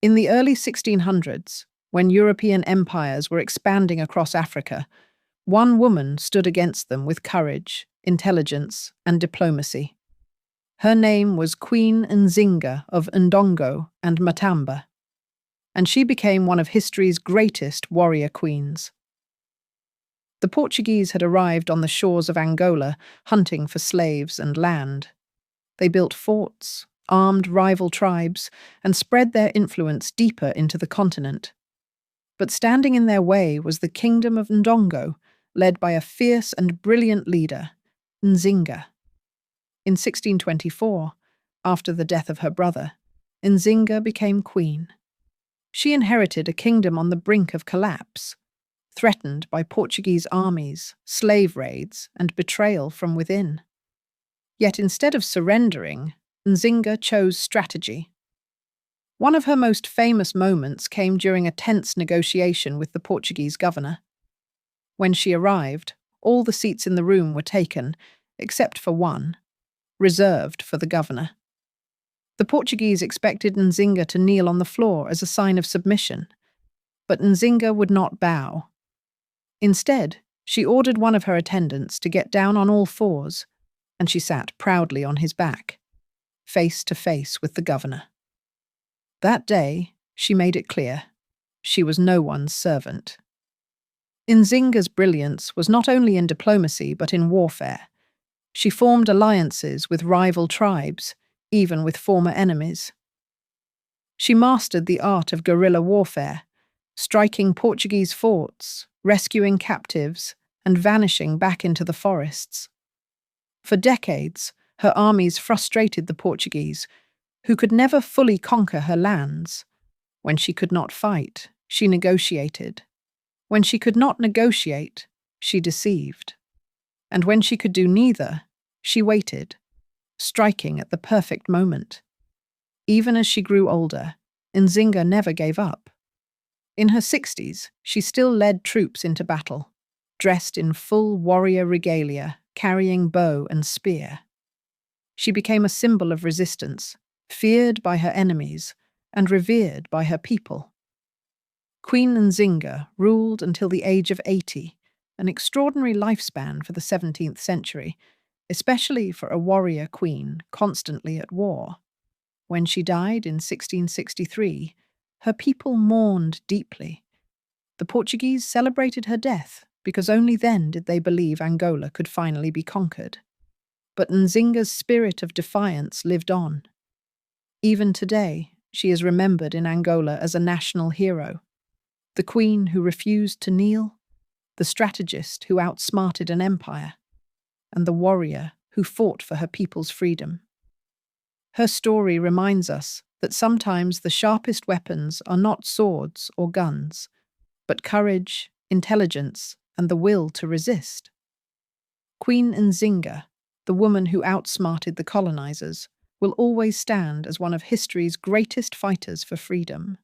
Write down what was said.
In the early 1600s, when European empires were expanding across Africa, one woman stood against them with courage, intelligence, and diplomacy. Her name was Queen Nzinga of Ndongo and Matamba, and she became one of history's greatest warrior queens. The Portuguese had arrived on the shores of Angola hunting for slaves and land. They built forts, armed rival tribes, and spread their influence deeper into the continent. But standing in their way was the Kingdom of Ndongo, led by a fierce and brilliant leader, Nzinga. In 1624, after the death of her brother, Nzinga became queen. She inherited a kingdom on the brink of collapse, threatened by Portuguese armies, slave raids, and betrayal from within. Yet instead of surrendering, Nzinga chose strategy. One of her most famous moments came during a tense negotiation with the Portuguese governor. When she arrived, all the seats in the room were taken, except for one, reserved for the governor. The Portuguese expected Nzinga to kneel on the floor as a sign of submission, but Nzinga would not bow. Instead, she ordered one of her attendants to get down on all fours, and she sat proudly on his back, face to face with the governor. That day, she made it clear, she was no one's servant. Nzinga's brilliance was not only in diplomacy but in warfare. She formed alliances with rival tribes, even with former enemies. She mastered the art of guerrilla warfare, striking Portuguese forts, rescuing captives, and vanishing back into the forests. For decades, her armies frustrated the Portuguese, who could never fully conquer her lands. When she could not fight, she negotiated. When she could not negotiate, she deceived. And when she could do neither, she waited, striking at the perfect moment. Even as she grew older, Nzinga never gave up. In her 60s, she still led troops into battle, dressed in full warrior regalia, carrying bow and spear. She became a symbol of resistance, feared by her enemies and revered by her people. Queen Nzinga ruled until the age of 80, an extraordinary lifespan for the 17th century, especially for a warrior queen constantly at war. When she died in 1663, her people mourned deeply. The Portuguese celebrated her death because only then did they believe Angola could finally be conquered. But Nzinga's spirit of defiance lived on. Even today, she is remembered in Angola as a national hero, the queen who refused to kneel, the strategist who outsmarted an empire, and the warrior who fought for her people's freedom. Her story reminds us that sometimes the sharpest weapons are not swords or guns, but courage, intelligence, and the will to resist. Queen Nzinga, the woman who outsmarted the colonizers, will always stand as one of history's greatest fighters for freedom.